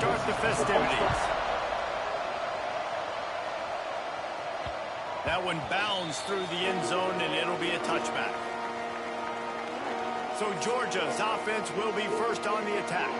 start the festivities. That one bounds through the end zone, and it'll be a touchback. So Georgia's offense will be first on the attack.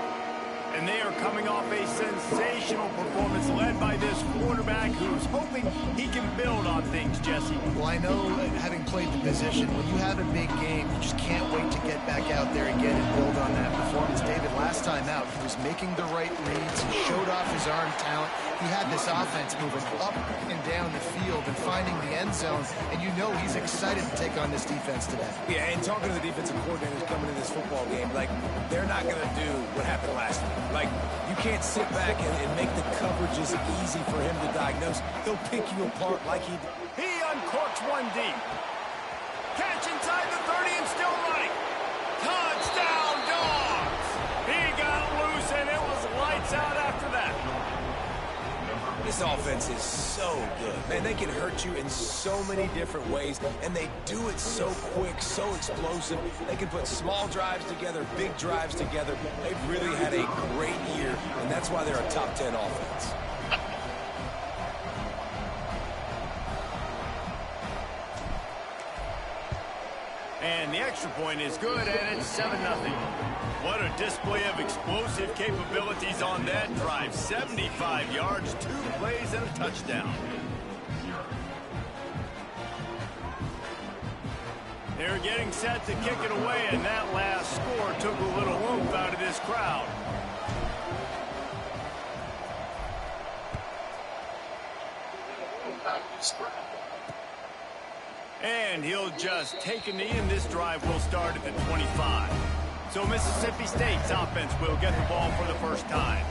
And they are coming off a sensational performance led by this quarterback who's hoping he can build on things, Jesse. Well, I know, having played the position, when you have a big game, you just can't wait to get back out there again and build on that performance. David, last time out, he was making the right reads. He showed off his arm talent. He had this offense moving up and down the field and finding the end zone. And you know he's excited to take on this defense today. Yeah, and talking to the defensive coordinators coming to this football game, like, they're not going to do what happened last week. Like, you can't sit back and make the coverages easy for him to diagnose. He'll pick you apart like he did. He uncorks one deep. Catch inside the 30 and still running. Touchdown, Dogs! He got loose and it was lights out after that. This offense is so good. Man, they can hurt you in so many different ways, and they do it so quick, so explosive. They can put small drives together, big drives together. They've really had a great year, and that's why they're a top 10 offense. And the extra point is good, and it's 7-0. What a display of explosive capabilities on that drive. 75 yards, 2 plays, and a touchdown. They're getting set to kick it away, and that last score took a little oomph out of this crowd. And he'll just take a knee, and this drive will start at the 25. So Mississippi State's offense will get the ball for the first time.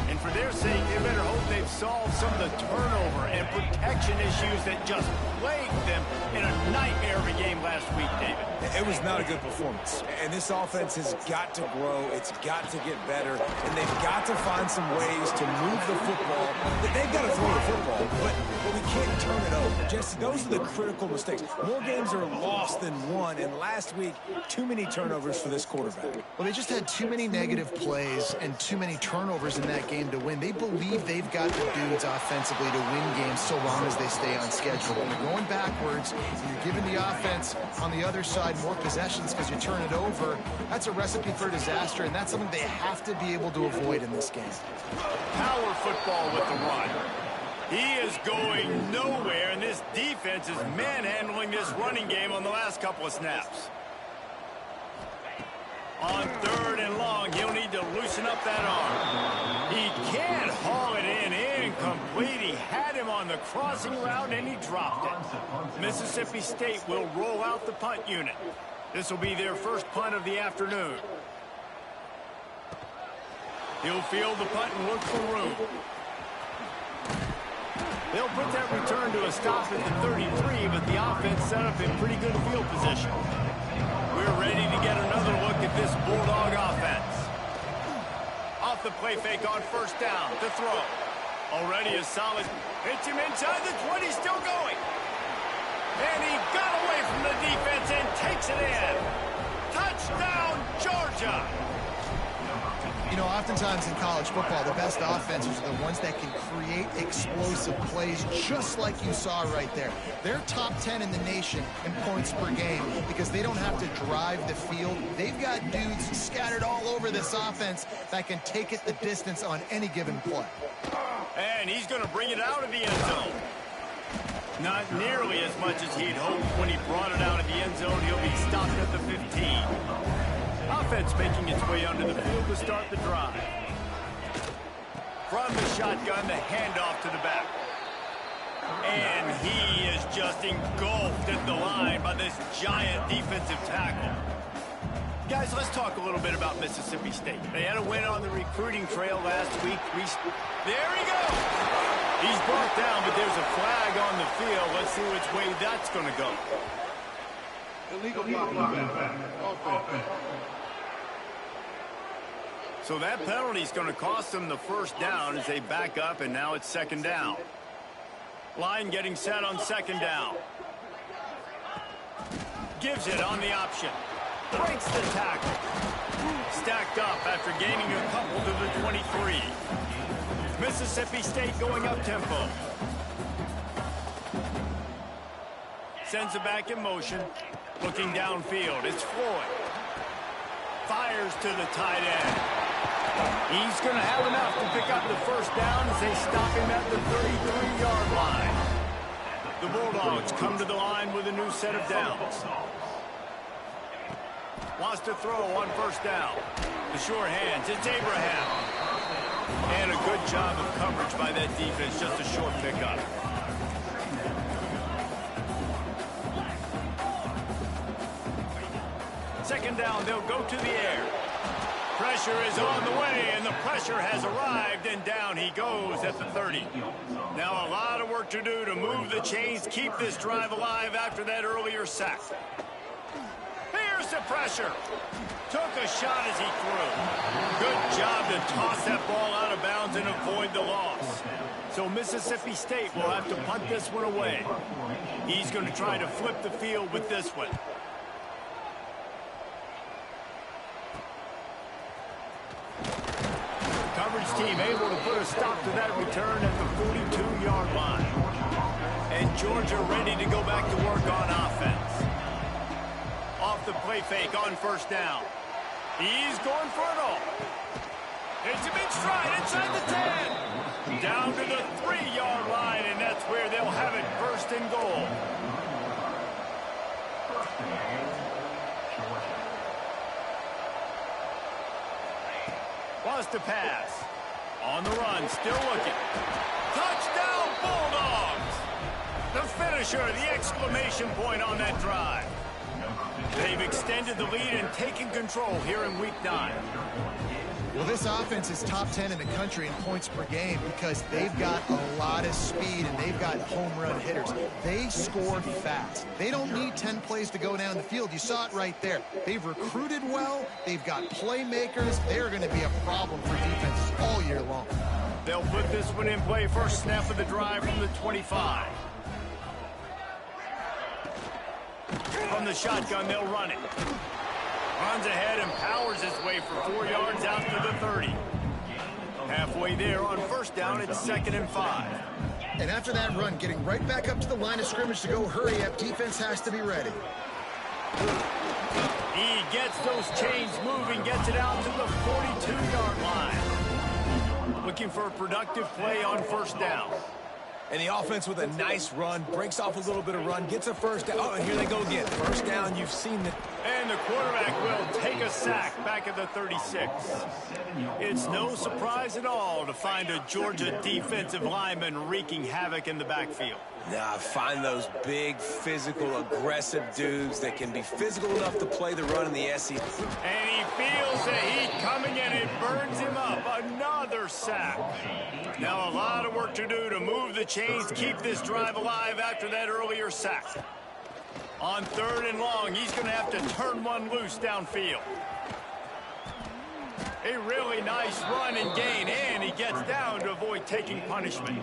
And for their sake, they better hope they've solved some of the turnover and protection issues that just plagued them in a nightmare of a game last week, David. It was not a good performance. And this offense has got to grow. It's got to get better. And they've got to find some ways to move the football. They've got to throw the football, but we can't turn it over. Jesse, those are the critical mistakes. More games are lost than won. And last week, too many turnovers for this quarterback. Well, they just had too many negative plays and too many turnovers in that game to win. They believe they've got the dudes offensively to win games so long as they stay on schedule. When you're going backwards and you're giving the offense on the other side more possessions because you turn it over, that's a recipe for disaster, and that's something they have to be able to avoid in this game. Power football with the run. He is going nowhere, and this defense is manhandling this running game on the last couple of snaps. On 3rd and long, he'll need to loosen up that arm. He can't haul it in. Incomplete. He had him on the crossing route, and he dropped it. Mississippi State will roll out the punt unit. This will be their first punt of the afternoon. He'll field the punt and look for room. They'll put that return to a stop at the 33, but the offense set up in pretty good field position. We're ready to get another look at this Bulldog offense. Off the play fake on 1st down to throw. Already a solid. Hits him inside the 20, still going. And he got away from the defense and takes it in. Touchdown, Georgia. You know, oftentimes in college football, the best offenses are the ones that can create explosive plays, just like you saw right there. They're top 10 in the nation in points per game because they don't have to drive the field. They've got dudes scattered all over this offense that can take it the distance on any given play. And he's going to bring it out of the end zone. Not nearly as much as he'd hoped when he brought it out of the end zone. He'll be stopped at the 15. Offense making its way onto the field to start the drive. From the shotgun, the handoff to the back. And he is just engulfed at the line by this giant defensive tackle. Guys, let's talk a little bit about Mississippi State. They had a win on the recruiting trail last week. There he goes! He's brought down, but there's a flag on the field. Let's see which way that's going to go. Illegal blocking. Offense. So that penalty is going to cost them the 1st down as they back up, and now it's 2nd down. Line getting set on 2nd down. Gives it on the option. Breaks the tackle. Stacked up after gaining a couple to the 23. Mississippi State going up tempo. Sends it back in motion. Looking downfield. It's Floyd. Fires to the tight end. He's going to have enough to pick up the first down as they stop him at the 33-yard line. The Bulldogs come to the line with a new set of downs. Wants to throw on first down. The sure hands. It's Abraham. And a good job of coverage by that defense. Just a short pickup. Second down, they'll go to the air. Pressure is on the way, and the pressure has arrived, and down he goes at the 30. Now a lot of work to do to move the chains, keep this drive alive after that earlier sack. Here's the pressure. Took a shot as he threw. Good job to toss that ball out of bounds and avoid the loss. So Mississippi State will have to punt this one away. He's going to try to flip the field with this one. Coverage team able to put a stop to that return at the 42-yard line. And Georgia ready to go back to work on offense. Off the play fake on first down. He's going for it all. It's a big stride inside the 10. Down to the 3-yard line, and that's where they'll have it first and goal. Wants to pass. On the run, still looking. Touchdown, Bulldogs! The finisher, the exclamation point on that drive. They've extended the lead and taken control here in Week 9. Well, this offense is top 10 in the country in points per game because they've got a lot of speed and they've got home run hitters. They score fast. They don't need 10 plays to go down the field. You saw it right there. They've recruited well. They've got playmakers. They're going to be a problem for defenses all year long. They'll put this one in play. First snap of the drive from the 25. From the shotgun, they'll run it. Runs ahead and powers his way for 4 yards out to the 30. Halfway there on first down, it's 2nd and 5. And after that run, getting right back up to the line of scrimmage to go hurry up, defense has to be ready. He gets those chains moving, gets it out to the 42-yard line. Looking for a productive play on first down. And the offense with a nice run, breaks off a little bit of run, gets a first down. Oh, and here they go again. First down, you've seen it. And the quarterback will take a sack back at the 36. It's no surprise at all to find a Georgia defensive lineman wreaking havoc in the backfield. Nah, find those big, physical, aggressive dudes that can be physical enough to play the run in the SEC. And he feels the heat coming and it burns him up. Another sack. Now a lot of work to do to move the chains, keep this drive alive after that earlier sack. On 3rd and long, he's going to have to turn one loose downfield. A really nice run and gain, and he gets down to avoid taking punishment.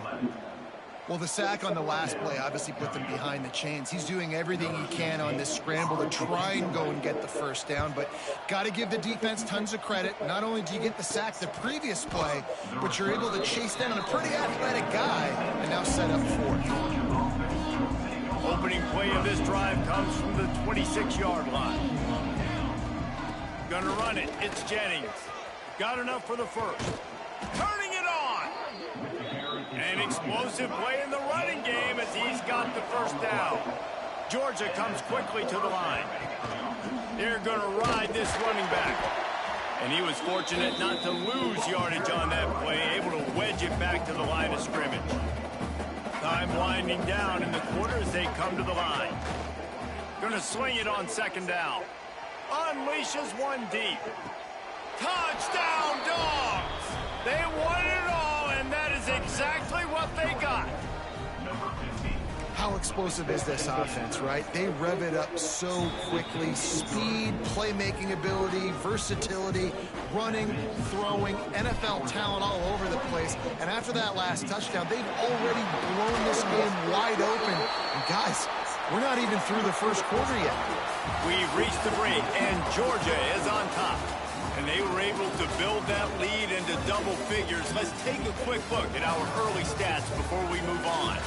Well, the sack on the last play obviously put them behind the chains. He's doing everything he can on this scramble to try and go and get the first down, but got to give the defense tons of credit. Not only do you get the sack the previous play, but you're able to chase down a pretty athletic guy and now set up 4th. Opening play of this drive comes from the 26-yard line. Gonna run it. It's Jennings. Got enough for the first. Turning it on. An explosive play in the running game as he's got the first down. Georgia comes quickly to the line. They're going to ride this running back. And he was fortunate not to lose yardage on that play, able to wedge it back to the line of scrimmage. Time winding down in the quarter as they come to the line. Going to swing it on 2nd down. Unleashes one deep. Touchdown, Dogs! They won it all, and that is exactly what they got. How explosive is this offense, right? They rev it up so quickly. Speed, playmaking ability, versatility, running, throwing, NFL talent all over the place. And after that last touchdown, they've already blown this game wide open. And guys, we're not even through the first quarter yet. We've reached the break, and Georgia is on top. And they were able to build that lead into double figures. Let's take a quick look at our early stats before we move on.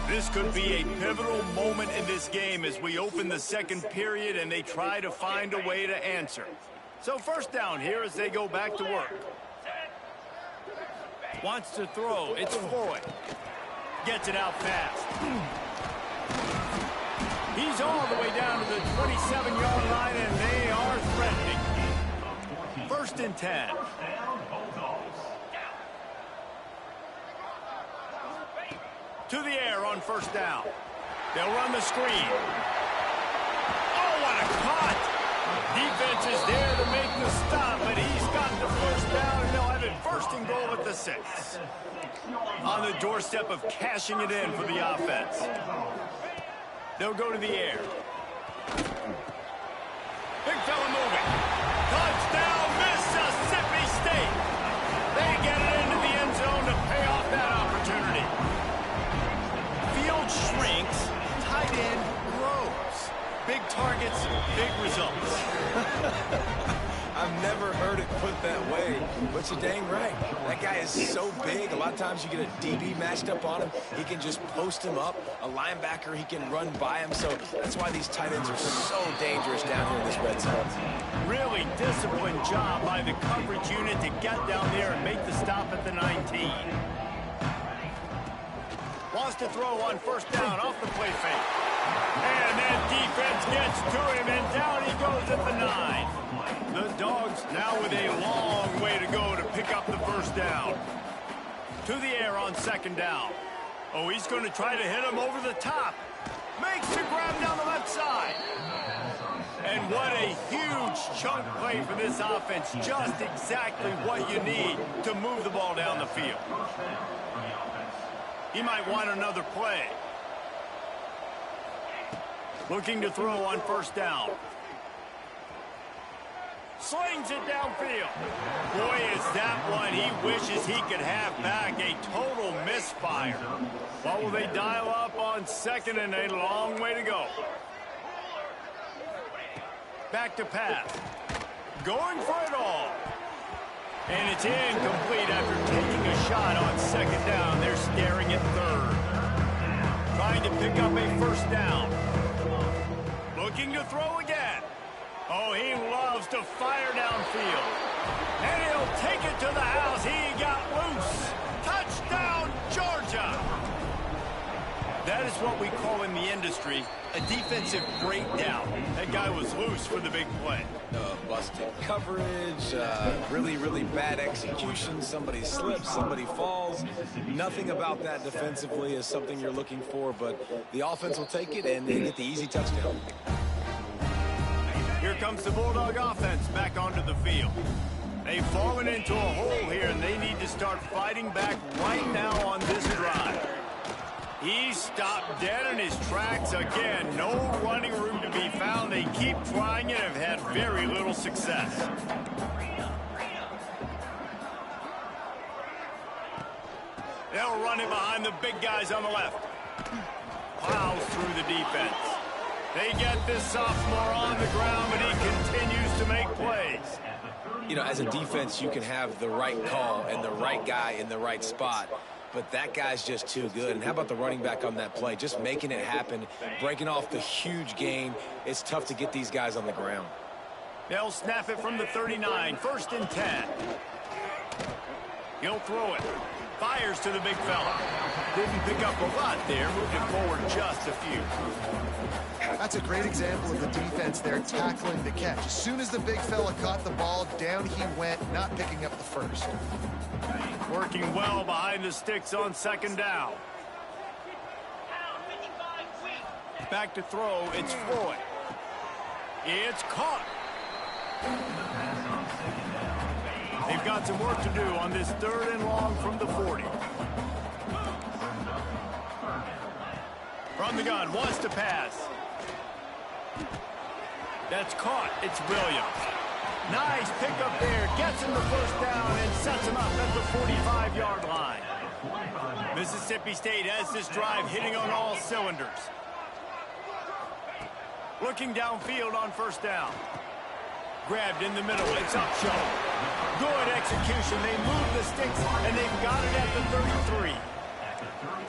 This could be a pivotal moment in this game as we open the second period and they try to find a way to answer. So first down here as they go back to work. Wants to throw. It's Floyd. Gets it out fast. He's all the way down to the 27-yard line, and they are threatening. First and 10. To the air on first down. They'll run the screen. Oh, what a cut! Defense is there to make the stop, but he's got the first down, and they'll have it first and goal at the 6. On the doorstep of cashing it in for the offense. They'll go to the air. Big fella moving. Touchdown, Mississippi State. They get it into the end zone to pay off that opportunity. Field shrinks, tight end grows. Big targets, big results. I've never heard it put that way, but you're dang right. That guy is so big. A lot of times you get a DB matched up on him. He can just post him up. A linebacker, he can run by him. So that's why these tight ends are so dangerous down here in this red zone. Really disciplined job by the coverage unit to get down there and make the stop at the 19. Wants to throw on first down off the play fake. And that defense gets to him, and down he goes at the 9. The Dogs now with a long way to go to pick up the first down. To the air on second down. Oh, he's going to try to hit him over the top. Makes the grab down the left side. And what a huge chunk play for this offense. Just exactly what you need to move the ball down the field. He might want another play. Looking to throw on first down. Slings it downfield. Boy, is that one he wishes he could have back. A total misfire. What will they dial up on second, and a long way to go. Back to pass. Going for it all. And it's incomplete after taking a shot on second down. They're staring at third. Trying to pick up a first down. Looking to throw again. Oh, he loves to fire downfield. And he'll take it to the house. He got loose. Touchdown, Georgia. That is what we call in the industry a defensive breakdown. That guy was loose for the big play. Busted coverage, really, really bad execution. Somebody slips, somebody falls. Nothing about that defensively is something you're looking for, but the offense will take it, and they get the easy touchdown. Here comes the Bulldog offense back onto the field. They've fallen into a hole here, and they need to start fighting back right now on this drive. He's stopped dead in his tracks again. No running room to be found. They keep trying it and have had very little success. They'll run it behind the big guys on the left. Plows through the defense. They get this sophomore on the ground, but he continues to make plays. You know, as a defense, you can have the right call and the right guy in the right spot. But that guy's just too good. And how about the running back on that play? Just making it happen, breaking off the huge gain. It's tough to get these guys on the ground. They'll snap it from the 39, first and 10. He'll throw it. Fires to the big fella. Didn't pick up a lot there, moved it forward just a few. That's a great example of the defense there tackling the catch. As soon as the big fella caught the ball, down he went, not picking up the first. Working well behind the sticks on second down. Back to throw, it's Floyd. It's caught. They've got some work to do on this third and long from the 40. From the gun, wants to pass. That's caught. It's Williams. Nice pickup there. Gets him the first down and sets him up at the 45-yard line. Mississippi State has this drive hitting on all cylinders. Looking downfield on first down. Grabbed in the middle. It's up show. Good execution. They move the sticks, and they've got it at the 33.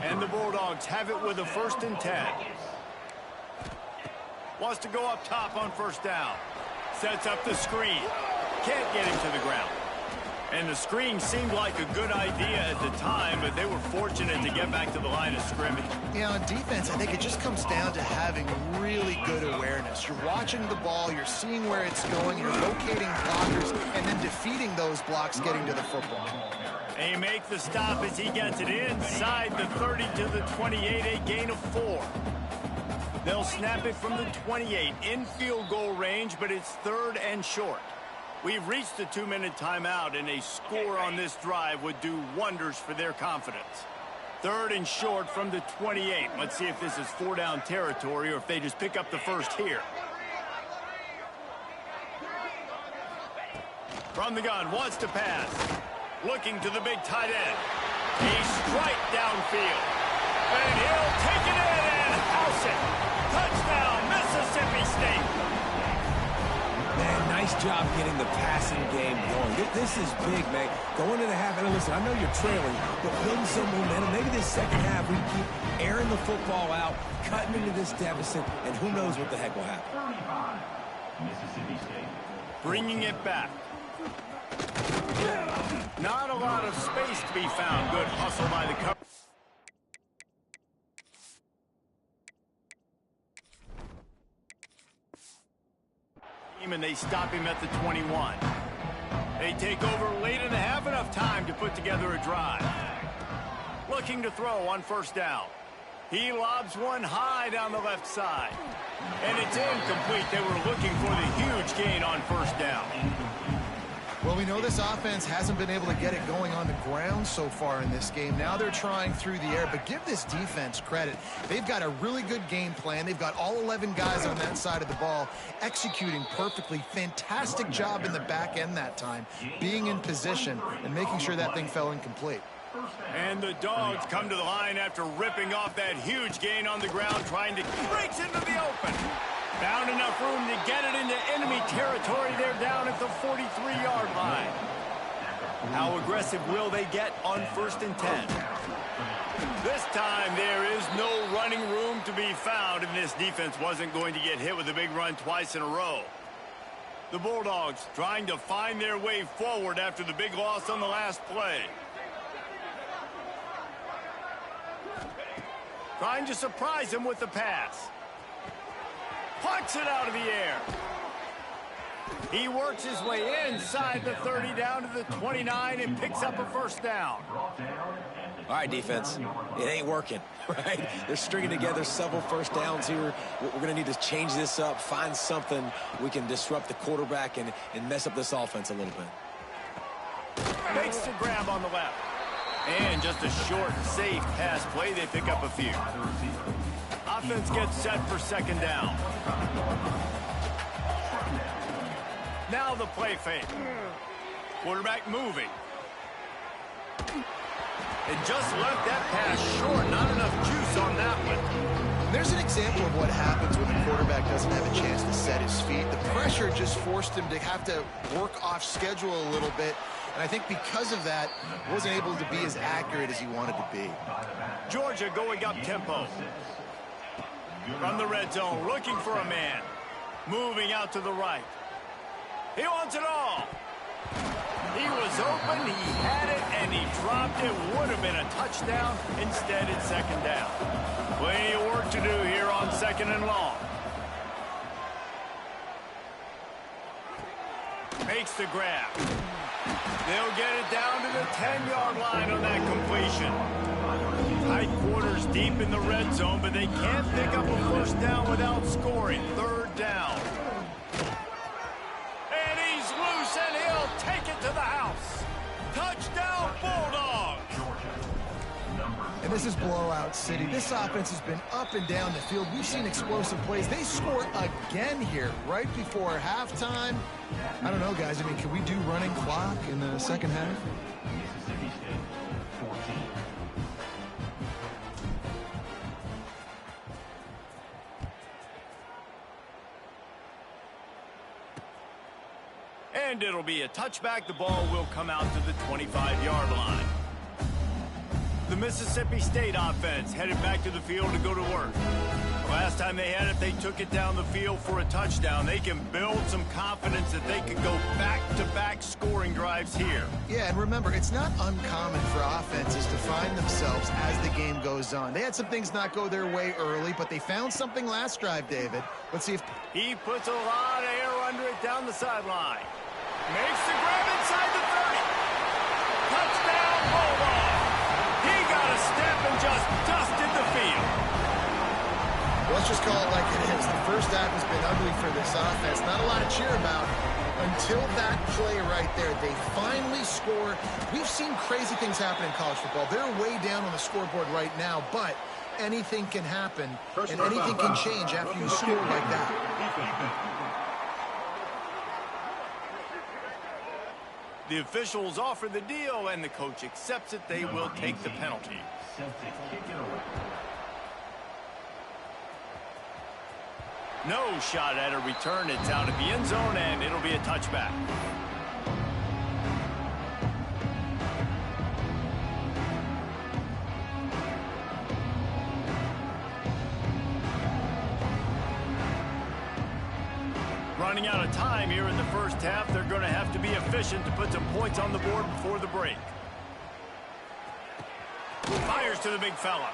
And the Bulldogs have it with a 1st and 10. Wants to go up top on first down. Sets up the screen. Can't get him to the ground. And the screen seemed like a good idea at the time, but they were fortunate to get back to the line of scrimmage. Yeah, on defense, I think it just comes down to having really good awareness. You're watching the ball, you're seeing where it's going, you're locating blockers, and then defeating those blocks getting to the football. They make the stop as he gets it inside the 30 to the 28, a gain of 4. They'll snap it from the 28 in field goal range, but it's 3rd and short. We've reached the 2-minute timeout, and a score on this drive would do wonders for their confidence. 3rd and short from the 28. Let's see if this is 4-down territory or if they just pick up the first here. From the gun, wants to pass. Looking to the big tight end. A strike downfield. And he'll take it in and house it. Touchdown, Mississippi State. Man, nice job getting the passing game going. This is big, man. Going into the half, and listen, I know you're trailing, but building some momentum. Maybe this second half we keep airing the football out, cutting into this deficit, and who knows what the heck will happen. Mississippi State. Bringing it back. Not a lot of space to be found. Good hustle by the cover. And they stop him at the 21. They take over late in the half, enough time to put together a drive. Looking to throw on first down. He lobs one high down the left side. And it's incomplete. They were looking for the huge gain on first down. Well, we know this offense hasn't been able to get it going on the ground so far in this game. Now they're trying through the air, but give this defense credit. They've got a really good game plan. They've got all 11 guys on that side of the ball executing perfectly. Fantastic job in the back end that time, being in position and making sure that thing fell incomplete. And the Dogs come to the line after ripping off that huge gain on the ground, trying to break into the open. Found enough room to get it into enemy territory. They're down at the 43-yard line. How aggressive will they get on 1st and 10? This time there is no running room to be found, and this defense wasn't going to get hit with a big run twice in a row. The Bulldogs trying to find their way forward after the big loss on the last play. Trying to surprise him with the pass. Punts it out of the air. He works his way inside the 30 down to the 29 and picks up a first down. All right, defense, it ain't working, right? They're stringing together several first downs here. We're going to need to change this up, find something we can disrupt the quarterback and mess up this offense a little bit. Makes the grab on the left. And just a short, safe pass play. They pick up a few. Offense gets set for second down. Now the play fake. Quarterback moving. It just left that pass short. Not enough juice on that one. There's an example of what happens when the quarterback doesn't have a chance to set his feet. The pressure just forced him to have to work off schedule a little bit. And I think because of that, wasn't able to be as accurate as he wanted to be. Georgia going up tempo. From the red zone, looking for a man. Moving out to the right. He wants it all. He was open, he had it, and he dropped it. Would have been a touchdown. Instead, it's second down. Plenty of work to do here on second and long. Makes the grab. They'll get it down to the 10-yard line on that completion. Tight quarters deep in the red zone, but they can't pick up a first down without scoring. Third down. And he's loose, and he'll take it to the house. Touchdown, Bulldogs. And this is blowout city. This offense has been up and down the field. We've seen explosive plays. They score again here right before halftime. I don't know, guys. I mean, can we do running clock in the second half? And it'll be a touchback. The ball will come out to the 25-yard line. The Mississippi State offense headed back to the field to go to work. The last time they had it, they took it down the field for a touchdown. They can build some confidence that they could go back-to-back scoring drives here. Yeah, and remember, it's not uncommon for offenses to find themselves as the game goes on. They had some things not go their way early, but they found something last drive, David. Let's see if... He puts a lot of air under it down the sideline. Makes the grab inside the 30. Touchdown, Bulldog. He got a step and just dusted the field. Let's just call it like it is. The first half has been ugly for this offense. Not a lot to cheer about until that play right there. They finally score. We've seen crazy things happen in college football. They're way down on the scoreboard right now, but anything can happen, and anything can change after you score like that. The officials offer the deal, and the coach accepts it. They will take the penalty. No shot at a return. It's out of the end zone, and it'll be a touchback. Running out of time here in the first half. They're going to have to be efficient to put some points on the board before the break. Fires to the big fella.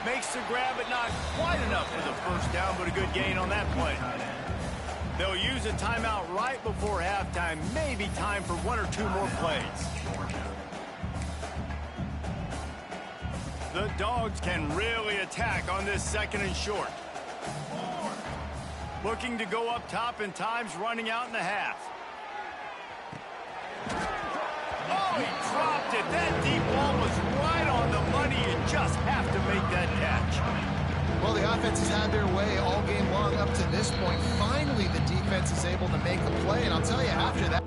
Makes the grab, but not quite enough for the first down, but a good gain on that play. They'll use a timeout right before halftime. Maybe time for one or two more plays. The Dogs can really attack on this second and short. Looking to go up top, and time's running out in the half. Oh, he dropped it. That deep ball was right on the money. You just have to make that catch. Well, the offense has had their way all game long up to this point. Finally, the defense is able to make a play, and I'll tell you, after that...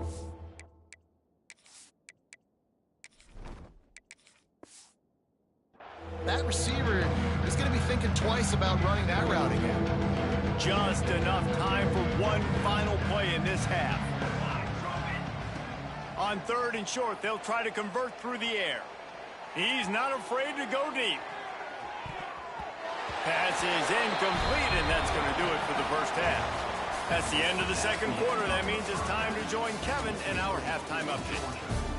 that receiver is going to be thinking twice about running that route again. Just enough time for one final play in this half. On third and short, they'll try to convert through the air. He's not afraid to go deep. Pass is incomplete, and that's going to do it for the first half. That's the end of the second quarter. That means it's time to join Kevin in our halftime update.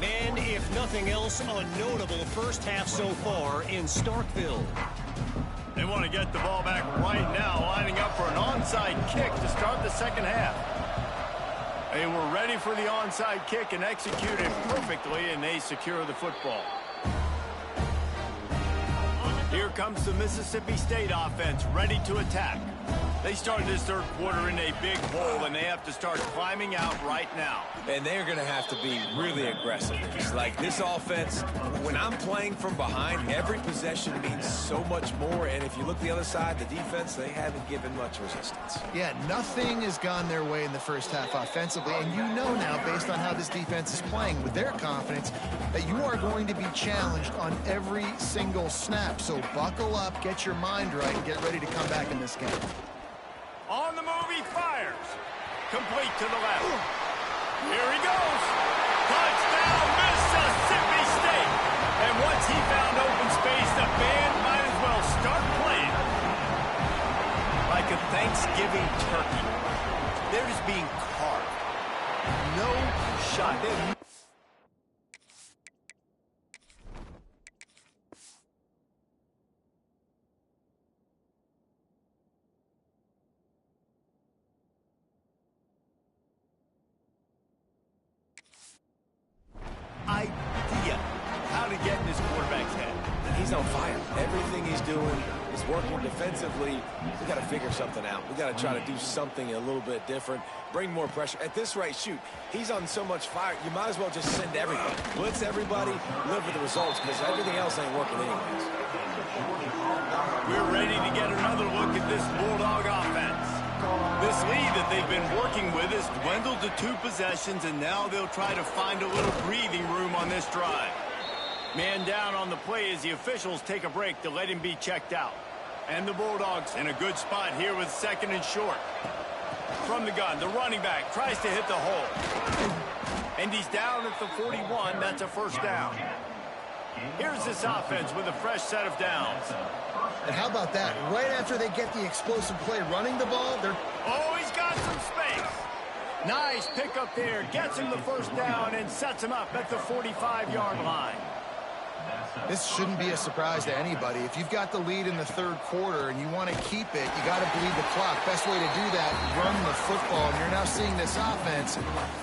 And if nothing else, a notable first half so far in Starkville. They want to get the ball back right now, lining up for an onside kick to start the second half. They were ready for the onside kick and executed perfectly, and they secure the football. Here comes the Mississippi State offense, ready to attack. They started this third quarter in a big hole, and they have to start climbing out right now. And they're going to have to be really aggressive. It's like this offense, when I'm playing from behind, every possession means so much more. And if you look the other side, the defense, they haven't given much resistance. Yeah, nothing has gone their way in the first half offensively. And you know now, based on how this defense is playing with their confidence, that you are going to be challenged on every single snap. So buckle up, get your mind right, and get ready to come back in this game. On the move, he fires. Complete to the left. Here he goes. Touchdown, Mississippi State. And once he found open space, the band might as well start playing. Like a Thanksgiving turkey. They're just being carved. No shot. Idea how to get in this quarterback's head. He's on fire. Everything he's doing is working defensively. We got to figure something out. We got to try to do something a little bit different, bring more pressure. At this rate, shoot, he's on so much fire, you might as well just send everybody. Blitz everybody, live with the results, because everything else ain't working anyways. We're ready to get another look at this Bulldog offense. This lead that they've been working with has dwindled to 2 possessions, and now they'll try to find a little breathing room on this drive. Man down on the play as the officials take a break to let him be checked out. And the Bulldogs in a good spot here with second and short. From the gun, the running back tries to hit the hole. And he's down at the 41. That's a first down. Here's this offense with a fresh set of downs. And how about that? Right after they get the explosive play running the ball, they're... Oh, he's got some space. Nice pickup there. Gets him the first down and sets him up at the 45-yard line. This shouldn't be a surprise to anybody. If you've got the lead in the third quarter and you want to keep it, you got to bleed the clock. Best way to do that, run the football. And you're now seeing this offense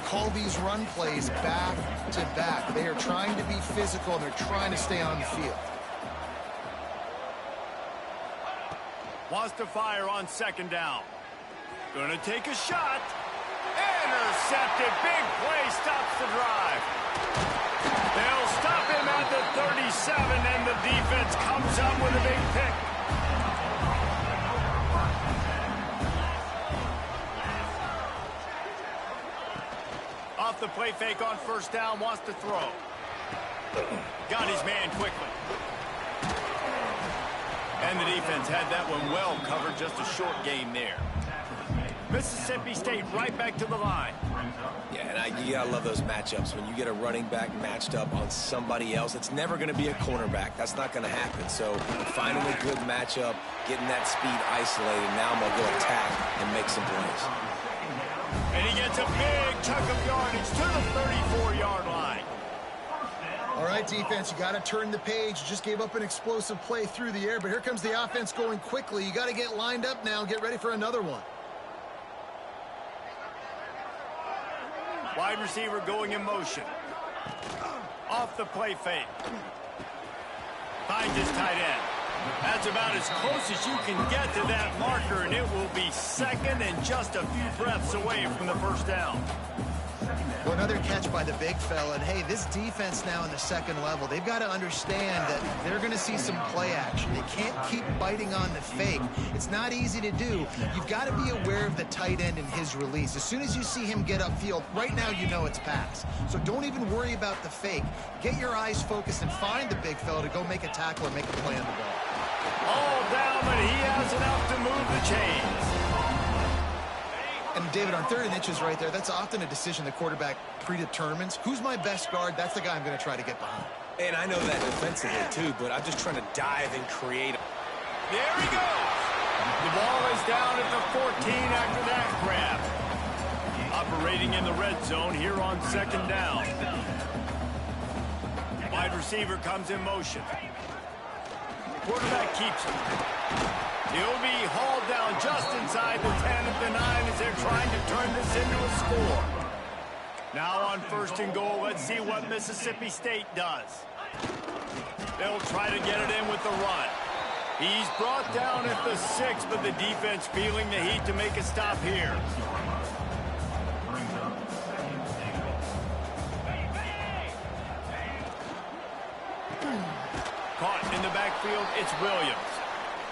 call these run plays back to back. They are trying to be physical, and they're trying to stay on the field. Wants to fire on second down. Gonna take a shot. Intercepted. Big play stops the drive. They'll stop him at the 37, and the defense comes up with a big pick. Off the play fake on first down, wants to throw. Got his man quickly. And the defense had that one well covered, just a short game there. Mississippi State right back to the line. Yeah, and you gotta love those matchups. When you get a running back matched up on somebody else, it's never gonna be a cornerback. That's not gonna happen. So finding a good matchup, getting that speed isolated, now I'm gonna go attack and make some plays. And he gets a big chunk of yardage to the 34-yard line. All right, defense, you got to turn the page. You just gave up an explosive play through the air, but here comes the offense going quickly. You got to get lined up now and get ready for another one. Wide receiver going in motion. Off the play fake. Finds his tight end. That's about as close as you can get to that marker, and it will be second and just a few breaths away from the first down. Well, another catch by the big fella. And, hey, this defense now in the second level, they've got to understand that they're going to see some play action. They can't keep biting on the fake. It's not easy to do. You've got to be aware of the tight end and his release. As soon as you see him get upfield, right now you know it's pass. So don't even worry about the fake. Get your eyes focused and find the big fella to go make a tackle or make a play on the ball. All down, but he has enough to move the chains. And, David, on 3rd and inches right there, that's often a decision the quarterback predetermines. Who's my best guard? That's the guy I'm going to try to get behind. And I know that defensively, too, but I'm just trying to dive and create. There he goes. The ball is down at the 14 after that grab. Operating in the red zone here on second down. Wide receiver comes in motion. Quarterback keeps it. He'll be hauled down just inside the 10 at the 9 as they're trying to turn this into a score. Now on 1st and goal, let's see what Mississippi State does. They'll try to get it in with the run. He's brought down at the 6, but the defense feeling the heat to make a stop here. Caught in the backfield, it's Williams.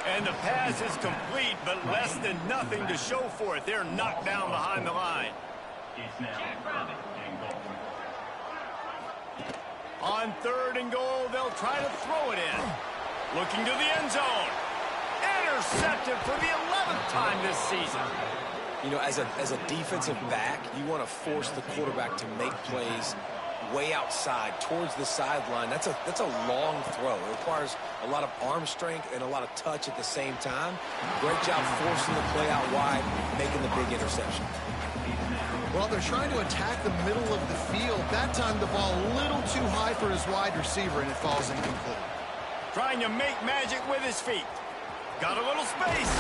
And the pass is complete, but less than nothing to show for it. They're knocked down behind the line. On 3rd and goal, they'll try to throw it in. Looking to the end zone. Intercepted for the 11th time this season. You know, as a defensive back, you want to force the quarterback to make plays way outside towards the sideline. That's a long throw. It requires a lot of arm strength and a lot of touch at the same time. Great job forcing the play out wide, making the big interception. Well, they're trying to attack the middle of the field. That time the ball a little too high for his wide receiver, and it falls incomplete. Trying to make magic with his feet. Got a little space.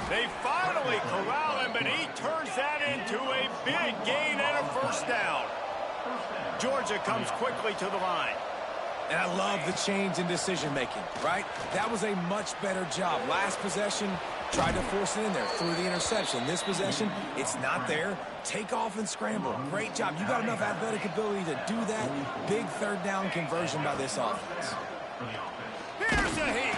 They finally corral him, but he turns that into a big gain and a first down. Georgia comes quickly to the line. And I love the change in decision-making, right? That was a much better job. Last possession, tried to force it in there, threw the interception. This possession, it's not there. Take off and scramble. Great job. You got enough athletic ability to do that. Big 3rd down conversion by this offense. Here's a hit.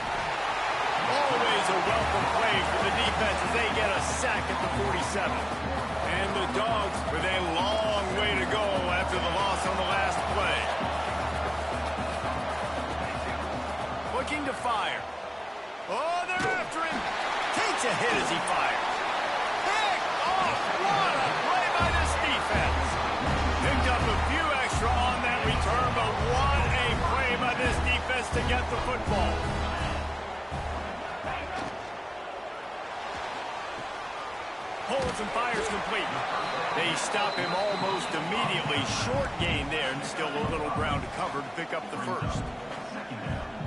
Always a welcome play for the defense as they get a sack at the 47. And the Dogs with a long way to go after the loss on the last play. Looking to fire. Oh, they're after him. Takes a hit as he fires. Pick off. What a play by this defense. Picked up a few return, but what a play by this defense to get the football. Holds and fires complete. They stop him almost immediately. Short gain there, and still a little ground to cover to pick up the first.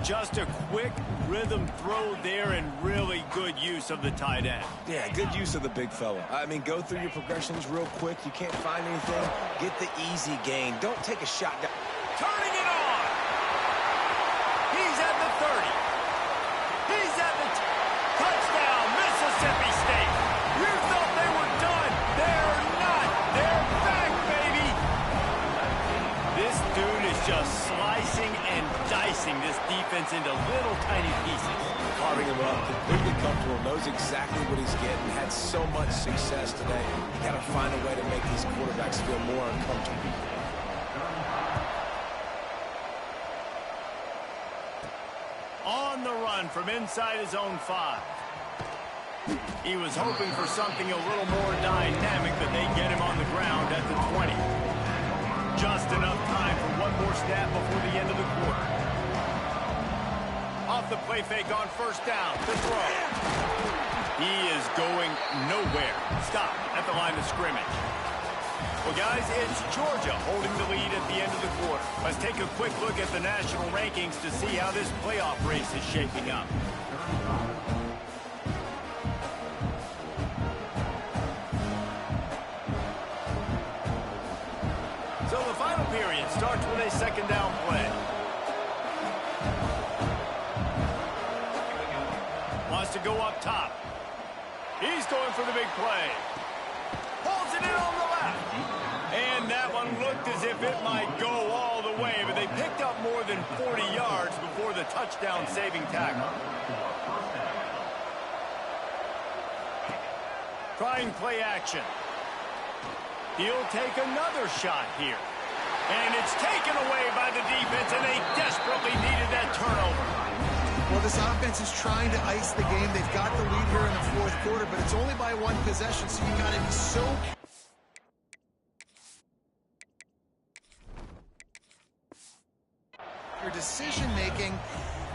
Just a quick rhythm throw there, and really good use of the tight end. Yeah, good use of the big fella. I mean, go through your progressions real quick. You can't find anything. Get the easy gain. Don't take a shot down. Turning it on. He's at the 30. He's at the touchdown, Mississippi State. You thought they were done. They're not. They're back, baby. This dude is just slicing and dicing this defense into little tiny pieces. Carving him up, completely comfortable, knows exactly what he's getting, had so much success today. You got to find a way to make these quarterbacks feel more uncomfortable. On the run from inside his own 5. He was hoping for something a little more dynamic, but they get him on the ground at the 20. Just enough time for one more snap before the end of the quarter. Off the play fake on first down to throw. He is going nowhere. Stop at the line of scrimmage. Well, guys, it's Georgia holding the lead at the end of the quarter. Let's take a quick look at the national rankings to see how this playoff race is shaping up. So the final period starts with a second down play. Wants to go up top. He's going for the big play. Pulls it in on the left. And that one looked as if it might go all the way, but they picked up more than 40 yards before the touchdown-saving tackle. Trying play action. He'll take another shot here. And it's taken away by the defense, and they desperately needed that turnover. Well, this offense is trying to ice the game. They've got the lead here in the fourth quarter, but it's only by one possession, so you got to be so... your decision-making,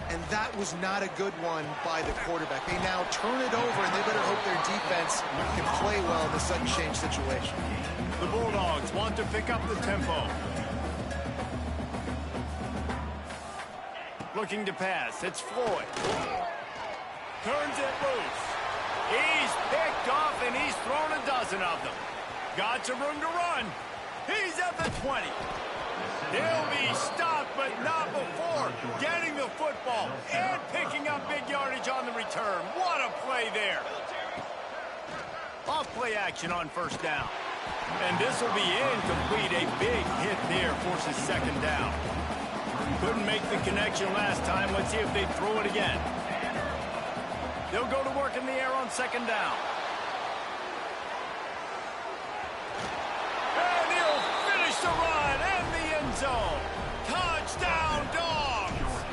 and that was not a good one by the quarterback. They now turn it over, and they better hope their defense can play well in the sudden change situation. The Bulldogs want to pick up the tempo. Looking to pass. It's Floyd. Turns it loose. He's picked off, and he's thrown a dozen of them. Got some room to run. He's at the 20. He'll be stopped, but not before getting the football and picking up big yardage on the return. What a play there. Off play action on first down. And this will be incomplete. A big hit there forces second down. Couldn't make the connection last time. Let's see if they throw it again. They'll go to work in the air on second down. And he'll finish the run and the end zone. Touchdown, Dogs!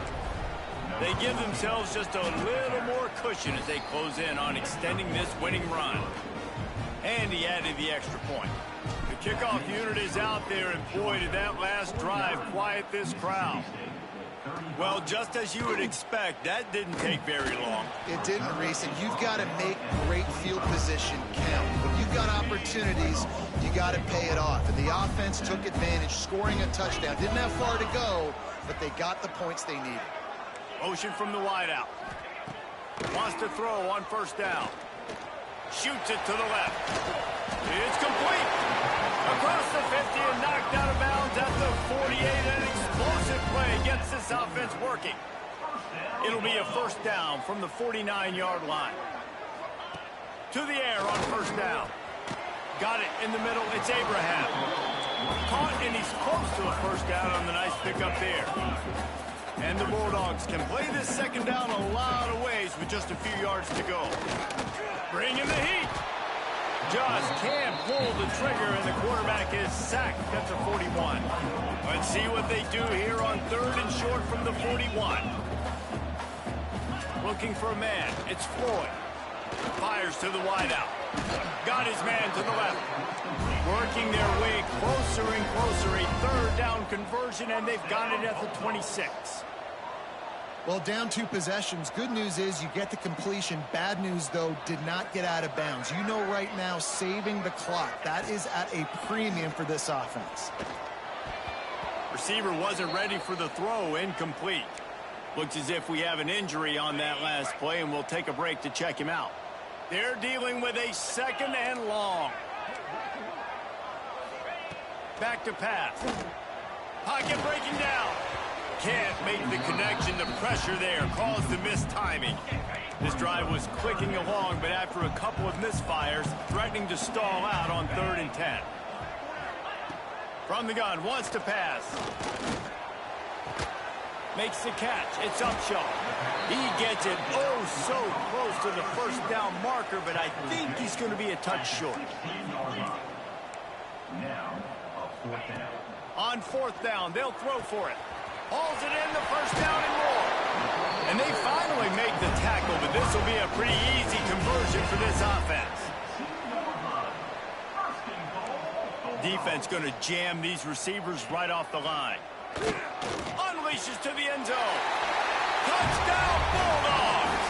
They give themselves just a little more cushion as they close in on extending this winning run. And he added the extra point. The kickoff unit is out there, and boy, did that last drive quiet this crowd. Well, just as you would expect, that didn't take very long. It didn't, Reese, and you've got to make great field position count. When you've got opportunities, you got to pay it off. And the offense took advantage, scoring a touchdown. Didn't have far to go, but they got the points they needed. Motion from the wideout. Wants to throw on first down. Shoots it to the left. It's complete. Across the 50 and knocked out of bounds at the 48. An explosive play gets this offense working. It'll be a first down from the 49-yard line. To the air on first down. Got it in the middle. It's Abraham. Caught, and he's close to a first down on the nice pickup there. And the Bulldogs can play this second down a lot of ways with just a few yards to go. Bringing the heat. Just can't pull the trigger, and the quarterback is sacked at the 41. Let's see what they do here on third and short from the 41. Looking for a man. It's Floyd. Fires to the wideout. Got his man to the left. Working their way closer and closer. A third down conversion, and they've got it at the 26. Well, down 2 possessions. Good news is you get the completion. Bad news, though, did not get out of bounds. You know right now, saving the clock. That is at a premium for this offense. Receiver wasn't ready for the throw. Incomplete. Looks as if we have an injury on that last play, and we'll take a break to check him out. They're dealing with a second and long. Back to pass. Pocket breaking down. Can't make the connection. The pressure there caused the mistiming. This drive was clicking along, but after a couple of misfires, threatening to stall out on 3rd and 10. From the gun, wants to pass. Makes the catch. It's Upshaw. He gets it so close to the first down marker, but I think he's going to be a touch short. On 4th down, they'll throw for it. Hauls it in, the first down and more. And they finally make the tackle, but this will be a pretty easy conversion for this offense. Defense going to jam these receivers right off the line. Unleashes to the end zone. Touchdown, Bulldogs!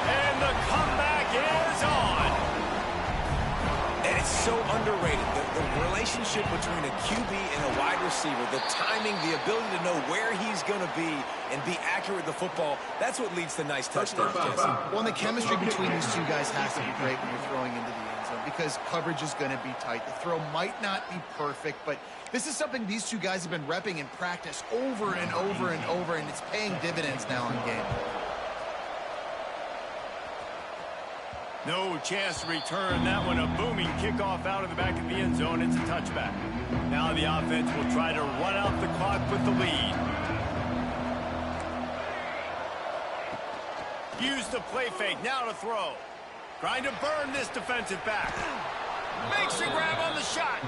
And the comeback is on. And it's so underrated. The relationship between a QB and a wide receiver, the timing, the ability to know where he's going to be and be accurate with the football, that's what leads to nice touchdowns, Jesse. Well, and the chemistry between these two guys has to be great when you're throwing into the end zone because coverage is going to be tight. The throw might not be perfect, but this is something these two guys have been repping in practice over and over and over, and it's paying dividends now in game. No chance to return that one. A booming kickoff out of the back of the end zone. It's a touchback. Now the offense will try to run out the clock with the lead. Use the play fake. Now to throw. Trying to burn this defensive back. Makes the grab on the shot.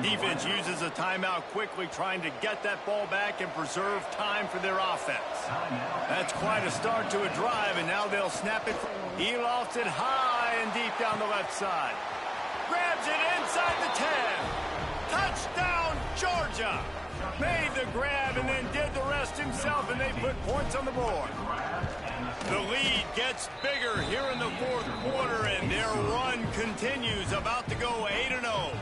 Defense uses a timeout quickly, trying to get that ball back and preserve time for their offense. That's quite a start to a drive, and now they'll snap it. He lofts it high and deep down the left side. Grabs it inside the 10. Touchdown, Georgia. Made the grab and then did the rest himself, and they put points on the board. The lead gets bigger here in the 4th quarter, and their run continues, about to go 8-0.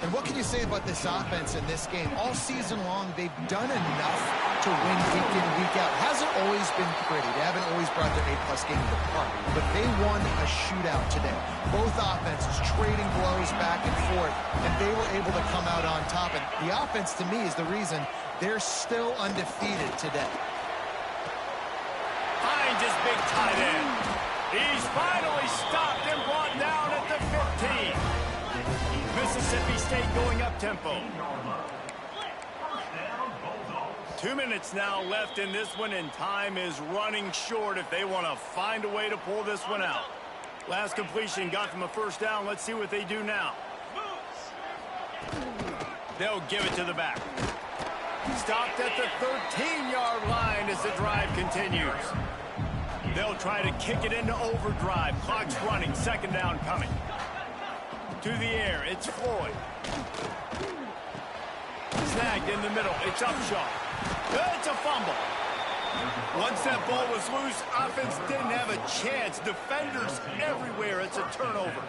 And what can you say about this offense in this game? All season long, they've done enough to win week in, week out. Hasn't always been pretty. They haven't always brought their A-plus game to the park. But they won a shootout today. Both offenses trading blows back and forth, and they were able to come out on top. And the offense, to me, is the reason they're still undefeated today. Finds his big tight end. He's finally stopped and brought down at the 15. Mississippi State going up tempo. 2 minutes now left in this one, and time is running short if they want to find a way to pull this one out. Last completion got them a first down. Let's see what they do now. They'll give it to the back. Stopped at the 13-yard line as the drive continues. They'll try to kick it into overdrive. Clock's running. 2nd down coming. To the air, it's Floyd. Snagged in the middle, it's Upshaw. It's a fumble. Once that ball was loose, offense didn't have a chance. Defenders everywhere, it's a turnover.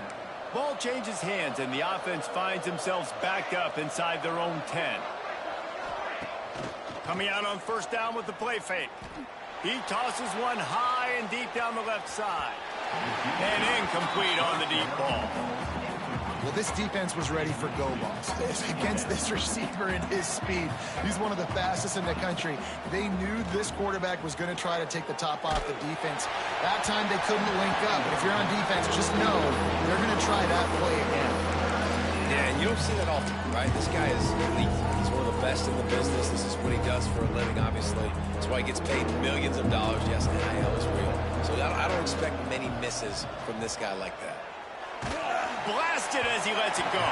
Ball changes hands, and the offense finds themselves back up inside their own 10. Coming out on 1st down with the play fake. He tosses one high and deep down the left side. And incomplete on the deep ball. Well, this defense was ready for go balls against this receiver and his speed. He's one of the fastest in the country. They knew this quarterback was going to try to take the top off the defense. That time they couldn't link up. But if you're on defense, just know they're going to try that play again. Yeah, and you don't see that often, right? This guy is elite. He's one of the best in the business. This is what he does for a living, obviously. That's why he gets paid millions of dollars. Yes, NIL is real. So I don't expect many misses from this guy like that. Blasted as he lets it go.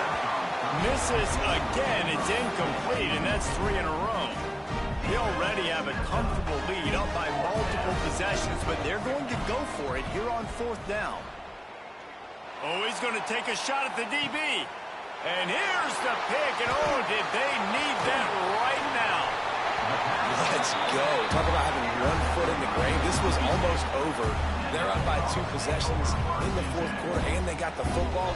Misses again. It's incomplete, and that's 3 in a row. They already have a comfortable lead up by multiple possessions, but they're going to go for it here on 4th down. Oh, he's going to take a shot at the DB. And here's the pick, and oh, did they need that right now. Let's go. Talk about having one foot in the grave. This was almost over. They're up by 2 possessions in the fourth quarter, and they got the football.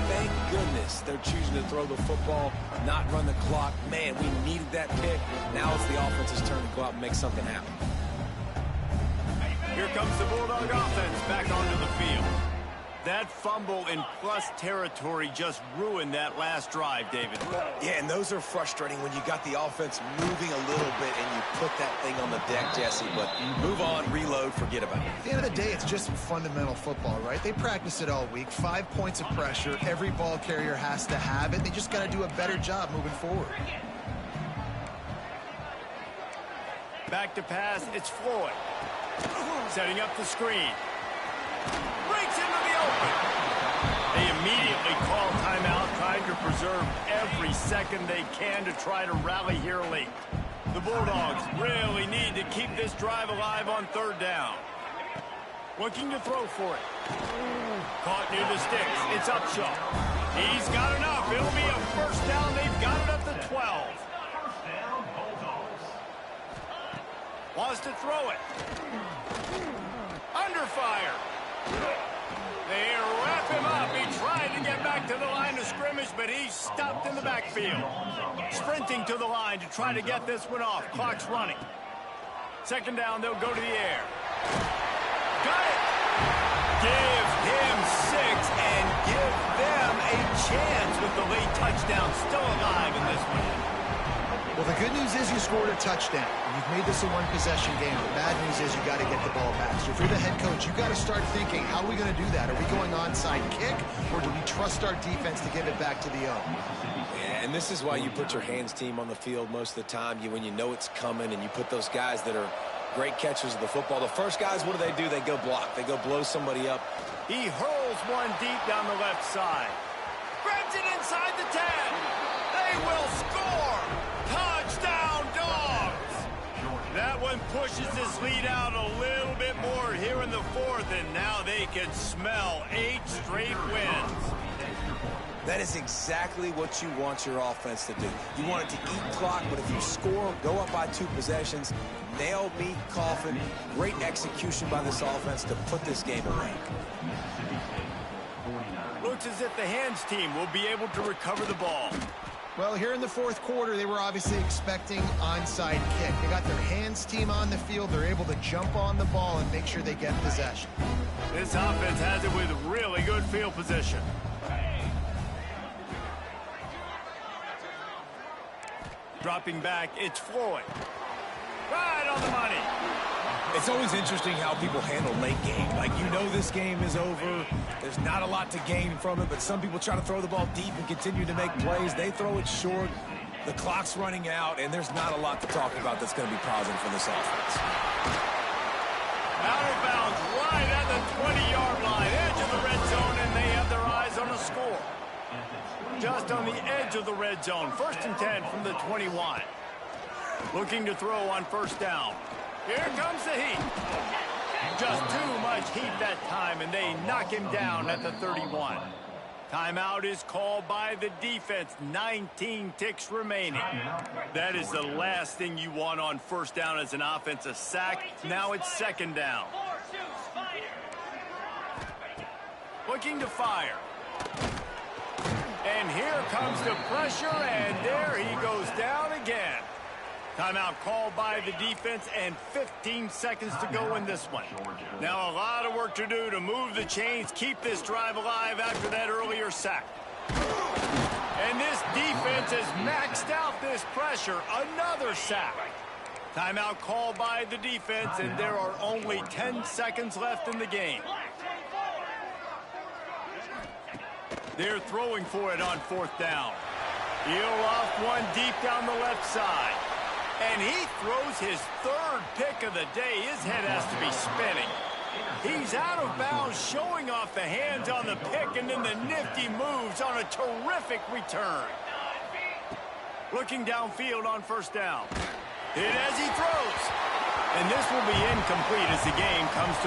Thank goodness they're choosing to throw the football, not run the clock. Man, we needed that pick. Now it's the offense's turn to go out and make something happen. Here comes the Bulldog offense back onto the field. That fumble in plus territory just ruined that last drive, David. Yeah, and those are frustrating when you got the offense moving a little bit and you put that thing on the deck, Jesse. But move on, reload, forget about it. At the end of the day, it's just fundamental football, right? They practice it all week. 5 points of pressure. Every ball carrier has to have it. They just got to do a better job moving forward. Back to pass, it's Floyd. Setting up the screen. Breaks into the open. They immediately call timeout, trying to preserve every second they can to try to rally here late. The Bulldogs really need to keep this drive alive on 3rd down. Looking to throw for it. Caught near the sticks. It's Upshaw. He's got enough. It'll be a first down. They've got it up to 12. Wants to throw it. Under fire. They wrap him up. He tried to get back to the line of scrimmage, but he's stopped in the backfield. Sprinting to the line to try to get this one off. Clock's running. 2nd down, they'll go to the air. Got it. Give him 6 and give them a chance with the late touchdown still alive in this one. Well, the good news is you scored a touchdown. You've made this a one-possession game. The bad news is you got to get the ball back. So if you're the head coach, you got to start thinking, how are we going to do that? Are we going onside kick, or do we trust our defense to give it back to the O? Yeah, and this is why you put your hands team on the field most of the time. When you know it's coming, and you put those guys that are great catchers of the football. The first guys, what do? They go block. They go blow somebody up. He hurls one deep down the left side. Grabs it inside the 10. They will score. Touchdown, Dogs! That one pushes this lead out a little bit more here in the 4th, and now they can smell 8 straight wins. That is exactly what you want your offense to do. You want it to eat clock, but if you score, go up by 2 possessions, nail meat coffin, great execution by this offense to put this game away. Looks as if the hands team will be able to recover the ball. Well, here in the 4th quarter, they were obviously expecting onside kick. They got their hands team on the field. They're able to jump on the ball and make sure they get possession. This offense has it with really good field position. Dropping back, it's Floyd. Right on the money. It's always interesting how people handle late game. Like, you know this game is over. There's not a lot to gain from it, but some people try to throw the ball deep and continue to make plays. They throw it short. The clock's running out, and there's not a lot to talk about that's going to be positive for this offense. Out of bounds, right at the 20-yard line, edge of the red zone, and they have their eyes on a score. Just on the edge of the red zone, 1st and 10 from the 21. Looking to throw on 1st down. Here comes the heat. Just too much heat that time, and they knock him down at the 31. Timeout is called by the defense. 19 ticks remaining. That is the last thing you want on 1st down as an offense, a sack. Now it's 2nd down. Looking to fire. And here comes the pressure, and there he goes down again. Timeout called by the defense, and 15 seconds to go in this one. Now a lot of work to do to move the chains, keep this drive alive after that earlier sack. And this defense has maxed out this pressure. Another sack. Timeout called by the defense, and there are only 10 seconds left in the game. They're throwing for it on 4th down. He'll off one deep down the left side. And he throws his 3rd pick of the day. His head has to be spinning. He's out of bounds, showing off the hands on the pick, and then the nifty moves on a terrific return. Looking downfield on 1st down. Hit as he throws. And this will be incomplete as the game comes to a